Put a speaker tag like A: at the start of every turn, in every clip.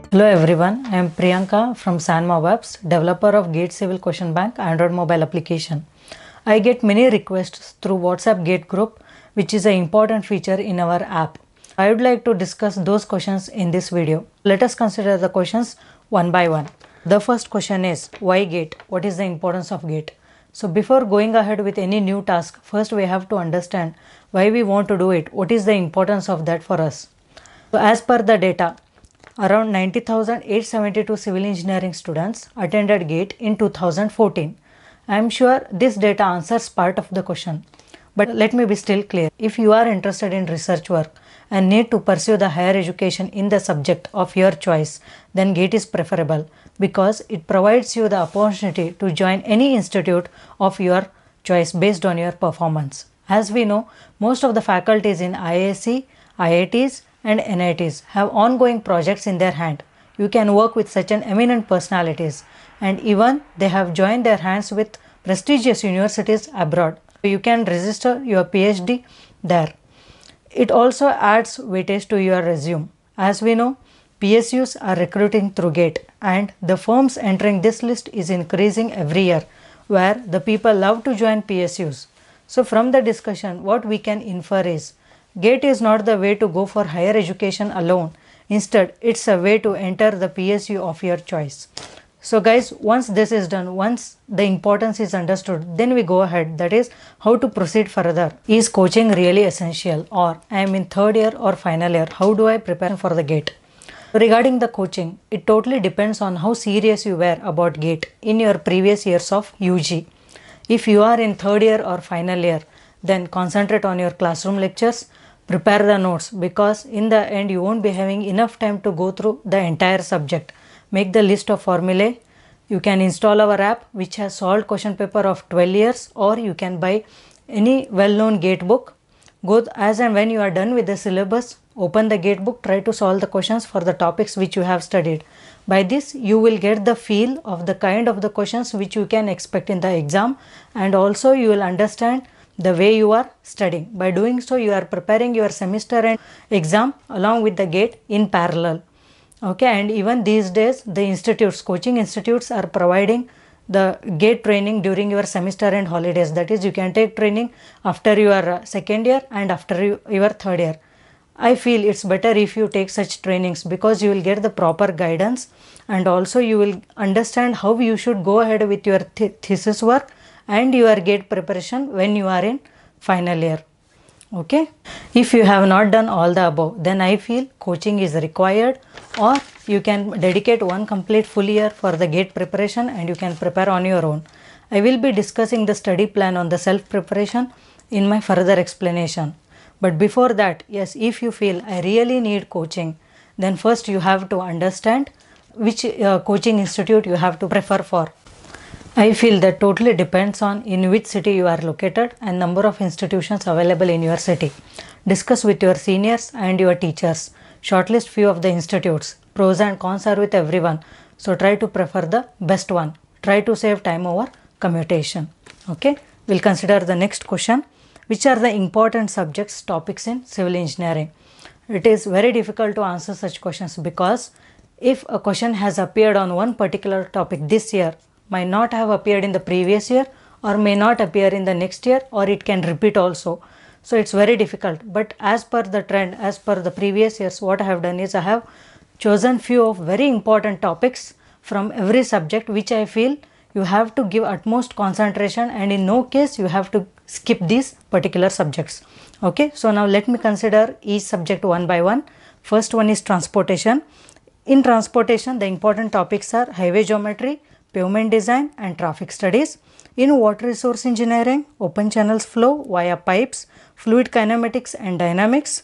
A: Hello everyone, I am Priyanka from Sanma Webs, developer of Gate Civil Question Bank Android mobile application. I get many requests through WhatsApp Gate group, which is an important feature in our app. I would like to discuss those questions in this video. Let us consider the questions one by one. The first question is, why Gate? What is the importance of Gate? So before going ahead with any new task, first we have to understand why we want to do it. What is the importance of that for us? So as per the data, around 90,872 civil engineering students attended GATE in 2014. I am sure this data answers part of the question. But let me be still clear. If you are interested in research work and need to pursue the higher education in the subject of your choice, then GATE is preferable because it provides you the opportunity to join any institute of your choice based on your performance. As we know, most of the faculties in IISc, IITs and NITs have ongoing projects in their hand. You can work with such an eminent personalities, and even they have joined their hands with prestigious universities abroad. You can register your PhD there. It also adds weightage to your resume. As we know, PSUs are recruiting through GATE, and the firms entering this list is increasing every year, where the people love to join PSUs. So from the discussion, what we can infer is, GATE is not the way to go for higher education alone. Instead, it's a way to enter the PSU of your choice. So guys, once this is done, once the importance is understood, then we go ahead. That is how to proceed further. Is coaching really essential? Or I am in third year or final year. How do I prepare for the GATE? Regarding the coaching, it totally depends on how serious you were about GATE in your previous years of UG. If you are in third year or final year, then concentrate on your classroom lectures. Prepare the notes, because in the end you won't be having enough time to go through the entire subject. Make the list of formulae. You can install our app which has solved question paper of 12 years, or you can buy any well-known GATE book. Go as and when you are done with the syllabus, open the GATE book, try to solve the questions for the topics which you have studied. By this you will get the feel of the kind of the questions which you can expect in the exam, and also you will understand the way you are studying. By doing so, you are preparing your semester and exam along with the GATE in parallel. Okay, and even these days the institutes, coaching institutes are providing the GATE training during your semester and holidays. That is, you can take training after your second year and after your third year. I feel it's better if you take such trainings, because you will get the proper guidance, and also you will understand how you should go ahead with your thesis work and your GATE preparation when you are in final year. Okay, if you have not done all the above, then I feel coaching is required, or you can dedicate one complete full year for the GATE preparation and you can prepare on your own. I will be discussing the study plan on the self preparation in my further explanation. But before that, yes, if you feel I really need coaching, then first you have to understand which coaching institute you have to prefer for. I feel that totally depends on in which city you are located and number of institutions available in your city. Discuss with your seniors and your teachers. Shortlist few of the institutes. Pros and cons are with everyone. So try to prefer the best one. Try to save time over commutation. Okay, we'll consider the next question. Which are the important subjects, topics in civil engineering? It is very difficult to answer such questions, because if a question has appeared on one particular topic this year, might not have appeared in the previous year, or may not appear in the next year, or it can repeat also. So it's very difficult. But as per the trend, as per the previous years, what I have done is I have chosen few of very important topics from every subject which I feel you have to give utmost concentration, and in no case you have to skip these particular subjects. Okay, so now let me consider each subject one by one. First one is transportation. In transportation, the important topics are highway geometry, pavement design and traffic studies. In water resource engineering, open channels flow via pipes, fluid kinematics and dynamics,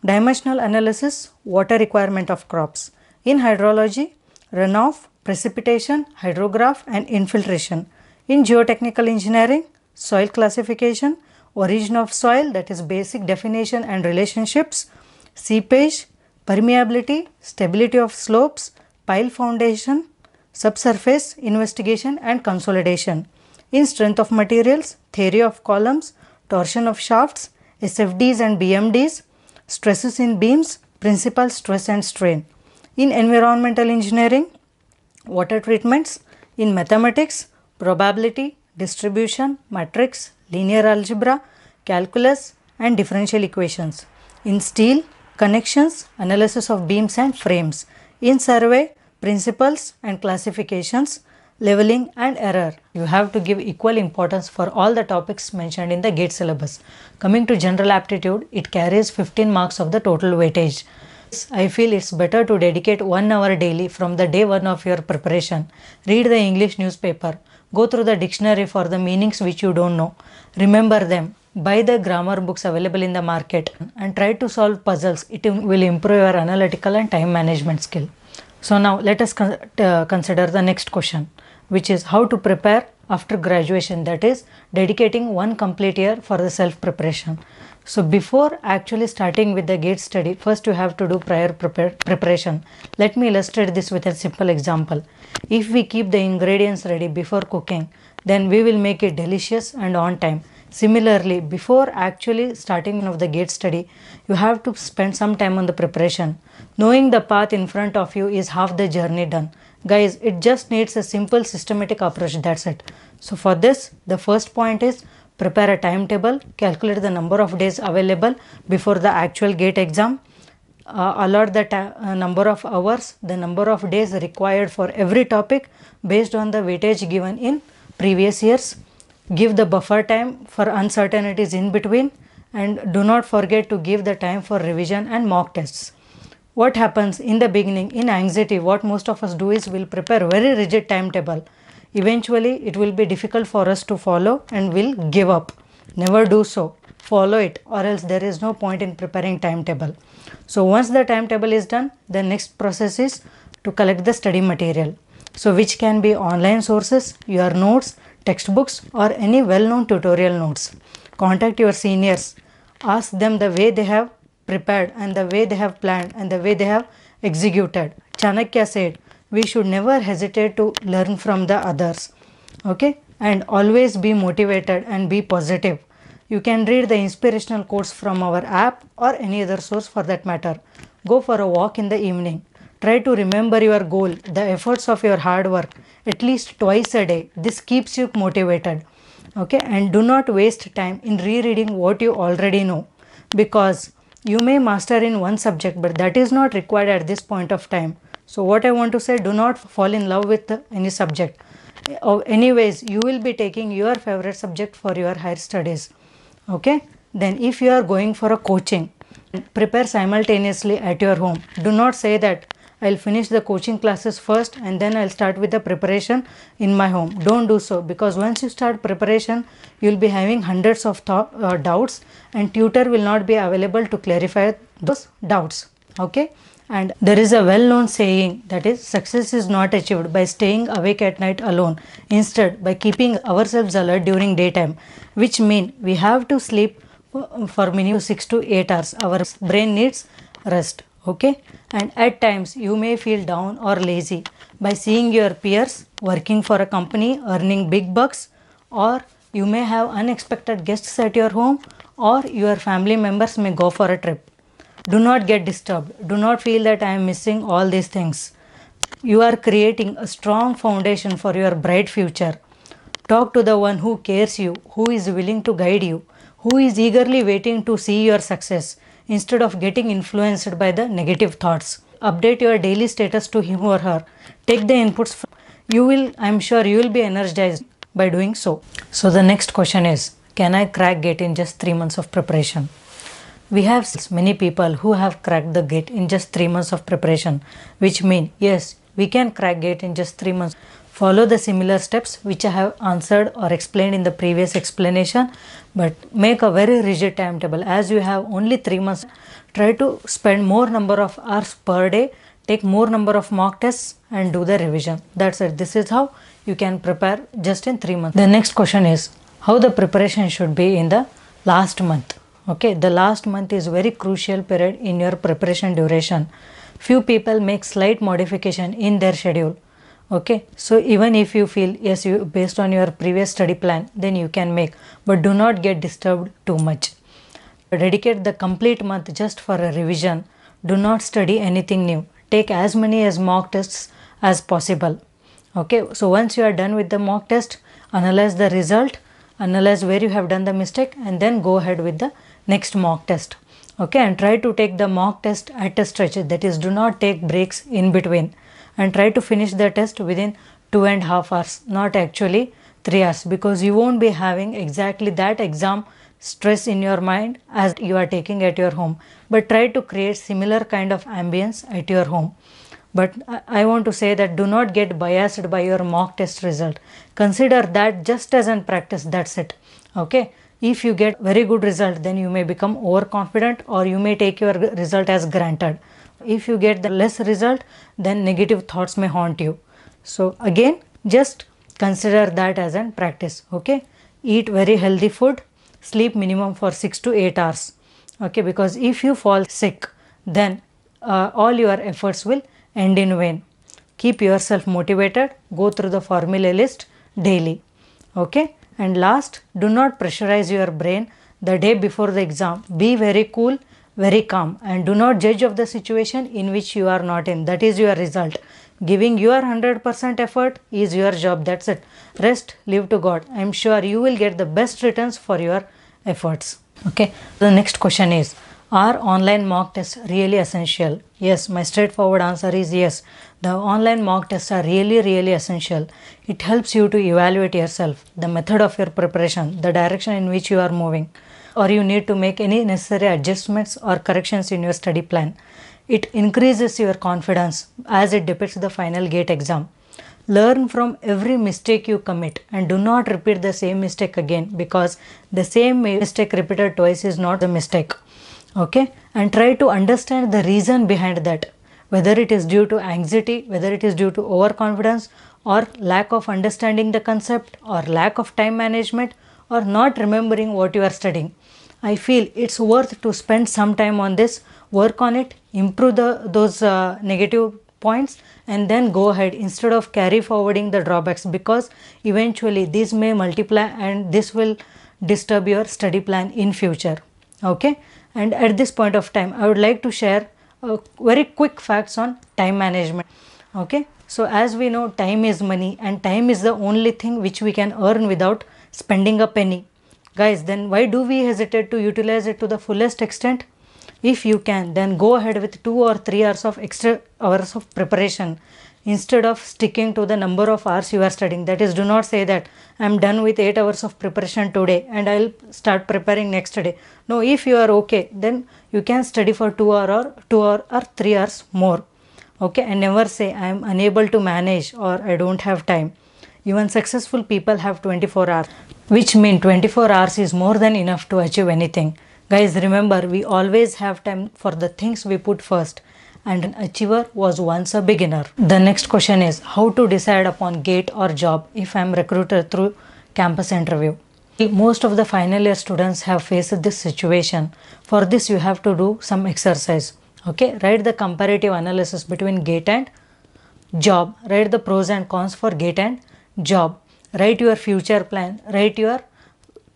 A: dimensional analysis, water requirement of crops. In hydrology, runoff, precipitation, hydrograph and infiltration. In geotechnical engineering, soil classification, origin of soil, that is basic definition and relationships, seepage, permeability, stability of slopes, pile foundation, subsurface investigation and consolidation. In strength of materials, theory of columns, torsion of shafts, SFDs and BMDs, stresses in beams, principal stress and strain. In environmental engineering, water treatments. In mathematics, probability, distribution, matrix, linear algebra, calculus and differential equations. In steel, connections, analysis of beams and frames. In survey, principles and classifications, leveling and error. You have to give equal importance for all the topics mentioned in the GATE syllabus. Coming to general aptitude, it carries 15 marks of the total weightage. I feel it's better to dedicate 1 hour daily from the day 1 of your preparation. Read the English newspaper. Go through the dictionary for the meanings which you don't know. Remember them. Buy the grammar books available in the market and try to solve puzzles. It will improve your analytical and time management skill. So now let us consider the next question, which is how to prepare after graduation, that is dedicating 1 complete year for the self preparation. So before actually starting with the GATE study, first you have to do prior preparation. Let me illustrate this with a simple example. If we keep the ingredients ready before cooking, then we will make it delicious and on time. Similarly, before actually starting of the GATE study, you have to spend some time on the preparation. Knowing the path in front of you is half the journey done. Guys, it just needs a simple systematic approach, that's it. So for this, the first point is prepare a timetable, calculate the number of days available before the actual GATE exam, allot the number of hours, the number of days required for every topic based on the weightage given in previous years. Give the buffer time for uncertainties in between, and do not forget to give the time for revision and mock tests. What happens in the beginning, in anxiety, what most of us do is we'll prepare very rigid timetable. Eventually, it will be difficult for us to follow and we'll give up. Never do so. Follow it, or else there is no point in preparing timetable. So once the timetable is done, the next process is to collect the study material. So which can be online sources, your notes, textbooks or any well-known tutorial notes. Contact your seniors. Ask them the way they have prepared and the way they have planned and the way they have executed. Chanakya said, we should never hesitate to learn from the others. Okay, and always be motivated and be positive. You can read the inspirational quotes from our app or any other source for that matter. Go for a walk in the evening. Try to remember your goal, the efforts of your hard work at least twice a day. This keeps you motivated. Okay, and do not waste time in rereading what you already know, because you may master in one subject but that is not required at this point of time. So what I want to say, do not fall in love with any subject. Anyways, you will be taking your favorite subject for your higher studies. Okay, then if you are going for a coaching, prepare simultaneously at your home. Do not say that I'll finish the coaching classes first and then I'll start with the preparation in my home. Don't do so, because once you start preparation, you'll be having hundreds of doubts and tutor will not be available to clarify those doubts. Okay, and there is a well-known saying, that is, success is not achieved by staying awake at night alone. Instead, by keeping ourselves alert during daytime, which means we have to sleep for minimum 6 to 8 hours. Our brain needs rest. Okay, and at times you may feel down or lazy by seeing your peers working for a company earning big bucks, or you may have unexpected guests at your home, or your family members may go for a trip. Do not get disturbed. Do not feel that I am missing all these things. You are creating a strong foundation for your bright future. Talk to the one who cares you, who is willing to guide you, who is eagerly waiting to see your success, instead of getting influenced by the negative thoughts. Update your daily status to him or her. Take the inputs. I am sure you will be energized by doing so. So the next question is, can I crack GATE in just 3 months of preparation? We have many people who have cracked the GATE in just 3 months of preparation, which mean yes, we can crack GATE in just 3 months. Follow the similar steps which I have answered or explained in the previous explanation, but make a very rigid timetable. As you have only 3 months, try to spend more number of hours per day, take more number of mock tests and do the revision. That's it. This is how you can prepare just in 3 months. The next question is how the preparation should be in the last month. Okay, the last month is very crucial period in your preparation duration. Few people make slight modification in their schedule. Okay, so even if you feel yes, you based on your previous study plan, then you can make, but do not get disturbed too much. Dedicate the complete month just for a revision. Do not study anything new. take as many as mock tests as possible. Okay, so once you are done with the mock test, analyze the result, analyze where you have done the mistake, and then go ahead with the next mock test. Okay, and try to take the mock test at a stretch, that is, do not take breaks in between, and try to finish the test within 2.5 hours, not actually 3 hours, because you won't be having exactly that exam stress in your mind as you are taking at your home, but try to create similar kind of ambience at your home. But I want to say that do not get biased by your mock test result. Consider that just as an practice, that's it. Okay, if you get very good result, then you may become overconfident, or you may take your result as granted. If you get the less result, then negative thoughts may haunt you. So again, just consider that as an practice. Okay, eat very healthy food, sleep minimum for 6 to 8 hours. Okay, because if you fall sick, then all your efforts will end in vain. Keep yourself motivated, go through the formula list daily. Okay, and last, do not pressurize your brain the day before the exam. Be very cool, very calm, and do not judge of the situation in which you are not in. That is your result. Giving your 100% effort is your job, that's it. Rest, leave to God. I am sure you will get the best returns for your efforts. Okay, the next question is, are online mock tests really essential? Yes, my straightforward answer is yes. The online mock tests are really essential. It helps you to evaluate yourself, the method of your preparation, the direction in which you are moving, or you need to make any necessary adjustments or corrections in your study plan. It increases your confidence as it depicts the final GATE exam. Learn from every mistake you commit and do not repeat the same mistake again, because the same mistake repeated twice is not a mistake. Okay, and try to understand the reason behind that, whether it is due to anxiety, whether it is due to overconfidence, or lack of understanding the concept, or lack of time management, or not remembering what you are studying. I feel it's worth to spend some time on this, work on it, improve those negative points, and then go ahead instead of carry forwarding the drawbacks, because eventually these may multiply and this will disturb your study plan in future. Okay, and at this point of time, I would like to share very quick facts on time management. Okay, so as we know, time is money, and time is the only thing which we can earn without spending a penny. Guys, then why do we hesitate to utilize it to the fullest extent? If you can, then go ahead with 2 or 3 hours of extra hours of preparation instead of sticking to the number of hours you are studying. That is, do not say that I am done with 8 hours of preparation today and I will start preparing next day. No, if you are okay, then you can study for 2 hour or 3 hours more. Okay, and never say I am unable to manage or I don't have time. Even successful people have 24 hours, which means 24 hours is more than enough to achieve anything. Guys, remember, we always have time for the things we put first, and an achiever was once a beginner. The next question is, how to decide upon GATE or job if I am recruited through campus interview? Most of the final year students have faced this situation. For this, you have to do some exercise. Okay, write the comparative analysis between GATE and job. Write the pros and cons for GATE and job. Write your future plan. Write your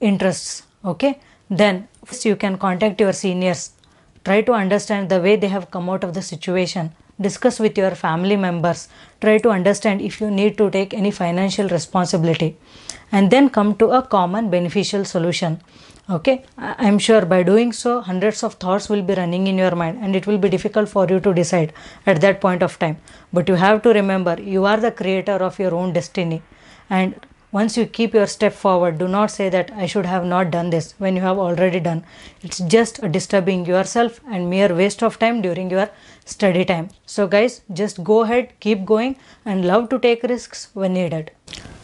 A: interests. Okay, then you can contact your seniors. Try to understand the way they have come out of the situation. Discuss with your family members. Try to understand if you need to take any financial responsibility, and then come to a common beneficial solution. Okay, I am sure by doing so, hundreds of thoughts will be running in your mind and it will be difficult for you to decide at that point of time. But you have to remember, you are the creator of your own destiny, and once you keep your step forward, do not say that I should have not done this when you have already done. It's just disturbing yourself and mere waste of time during your study time. So guys, just go ahead, keep going, and love to take risks when needed.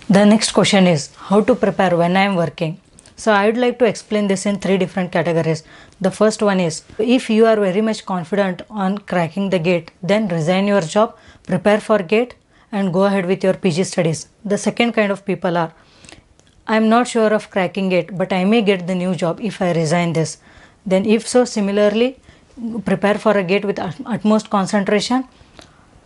A: The next question is, how to prepare when I am working? So I would like to explain this in 3 different categories. The first one is, if you are very much confident on cracking the GATE, then resign your job, prepare for GATE, and go ahead with your PG studies. The second kind of people are, I am not sure of cracking it, but I may get the new job if I resign this. Then if so, similarly, prepare for a GATE with utmost concentration,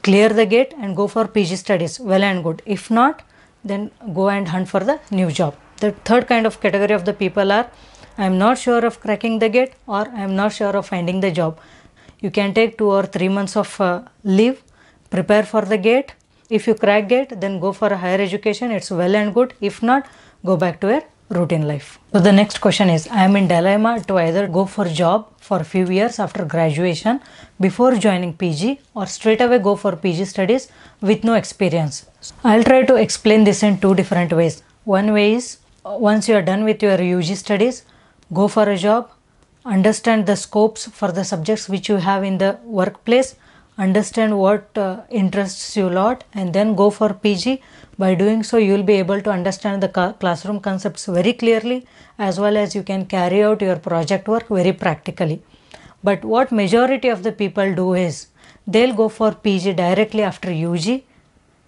A: clear the GATE and go for PG studies, well and good. If not, then go and hunt for the new job. The third kind of category of the people are, I am not sure of cracking the GATE, or I am not sure of finding the job. You can take 2 or 3 months of leave, prepare for the GATE. If you crack GATE, then go for a higher education, it's well and good. If not, go back to your routine life. So the next question is, I am in dilemma to either go for job for a few years after graduation before joining PG, or straight away go for PG studies with no experience. I'll try to explain this in two different ways. One way is, once you are done with your UG studies, go for a job, understand the scopes for the subjects which you have in the workplace, understand what interests you a lot, and then go for PG. By doing so, you will be able to understand the classroom concepts very clearly, as well as you can carry out your project work very practically. But what majority of the people do is, they'll go for PG directly after UG,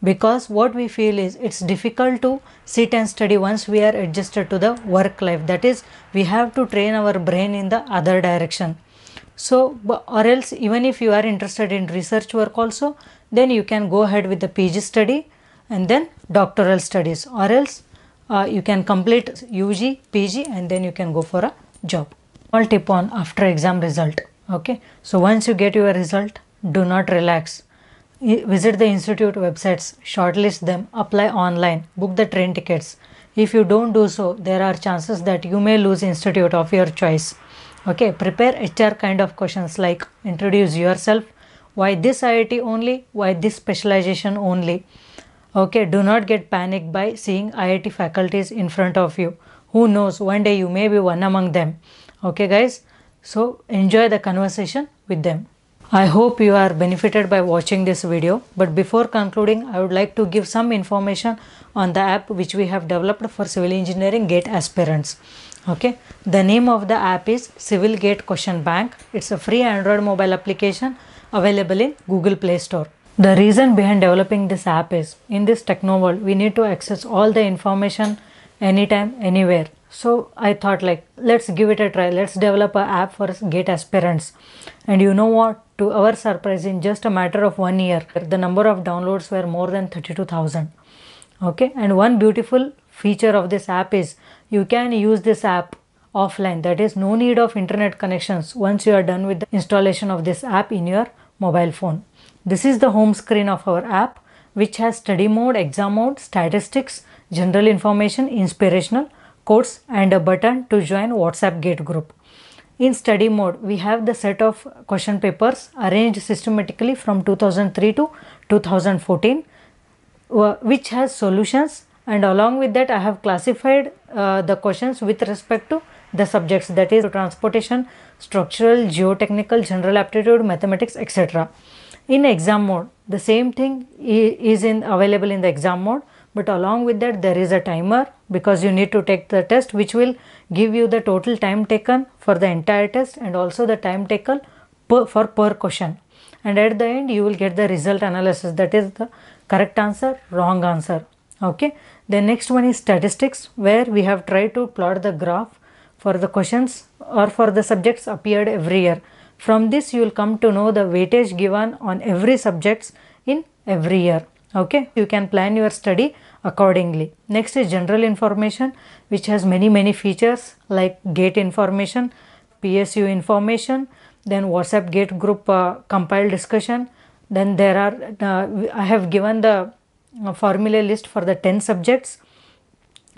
A: because what we feel is it's difficult to sit and study once we are adjusted to the work life. That is, we have to train our brain in the other direction. So, or else even if you are interested in research work also, then you can go ahead with the PG study and then doctoral studies, or else you can complete UG, PG, and then you can go for a job. Small tip on after exam result. Okay, so once you get your result, do not relax. Visit the institute websites, shortlist them, apply online, book the train tickets. If you don't do so, there are chances that you may lose institute of your choice. Okay, prepare HR kind of questions like introduce yourself, why this IIT only, why this specialization only. Okay, do not get panicked by seeing IIT faculties in front of you. Who knows, one day you may be one among them. Okay guys, so enjoy the conversation with them. I hope you are benefited by watching this video, but before concluding, I would like to give some information on the app which we have developed for civil engineering GATE aspirants. Okay, the name of the app is Civil GATE Question Bank. It's a free Android mobile application available in Google Play Store. The reason behind developing this app is, in this techno world, we need to access all the information anytime, anywhere. So I thought like, let's give it a try. Let's develop an app for GATE aspirants. And you know what? To our surprise, in just a matter of 1 year, the number of downloads were more than 32,000. Okay, and one beautiful feature of this app is you can use this app offline. That is, no need of internet connections once you are done with the installation of this app in your mobile phone. This is the home screen of our app, which has study mode, exam mode, statistics, general information, inspirational, quotes, and a button to join WhatsApp GATE group. In study mode, we have the set of question papers arranged systematically from 2003 to 2014, which has solutions, and along with that I have classified the questions with respect to the subjects, that is transportation, structural, geotechnical, general aptitude, mathematics, etc. In exam mode, the same thing is available in the exam mode, but along with that there is a timer, because you need to take the test, which will give you the total time taken for the entire test and also the time taken per question. And at the end you will get the result analysis, that is the correct answer, wrong answer. Okay, the next one is statistics, where we have tried to plot the graph for the questions or for the subjects appeared every year. From this you will come to know the weightage given on every subjects in every year. Okay, you can plan your study accordingly. Next is general information, which has many features like GATE information, PSU information, then WhatsApp GATE group compiled discussion. Then there are I have given the formula list for the 10 subjects.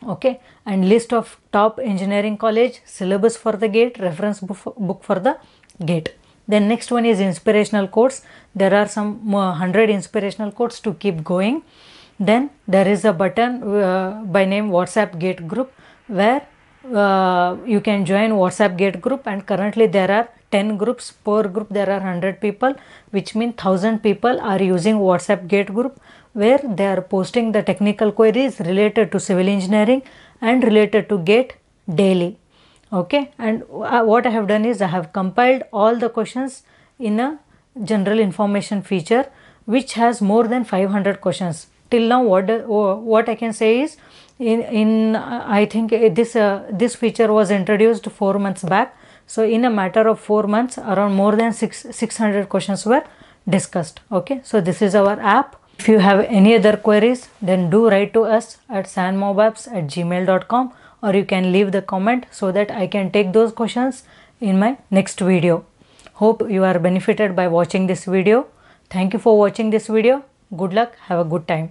A: Okay, and list of top engineering college, syllabus for the GATE, reference book for the GATE. Then next one is inspirational quotes. There are some 100 inspirational quotes to keep going. Then there is a button by name WhatsApp GATE group, where you can join WhatsApp GATE group, and currently there are 10 groups. Per group there are 100 people, which means 1000 people are using WhatsApp GATE group, where they are posting the technical queries related to civil engineering and related to GATE daily. Okay, and what I have done is I have compiled all the questions in a general information feature, which has more than 500 questions. Till now what I can say is, I think this feature was introduced 4 months back. So in a matter of 4 months, around more than 600 questions were discussed. Okay, so this is our app. If you have any other queries, then do write to us at sanmobapps@gmail.com, or you can leave the comment so that I can take those questions in my next video. Hope you are benefited by watching this video. Thank you for watching this video. Good luck. Have a good time.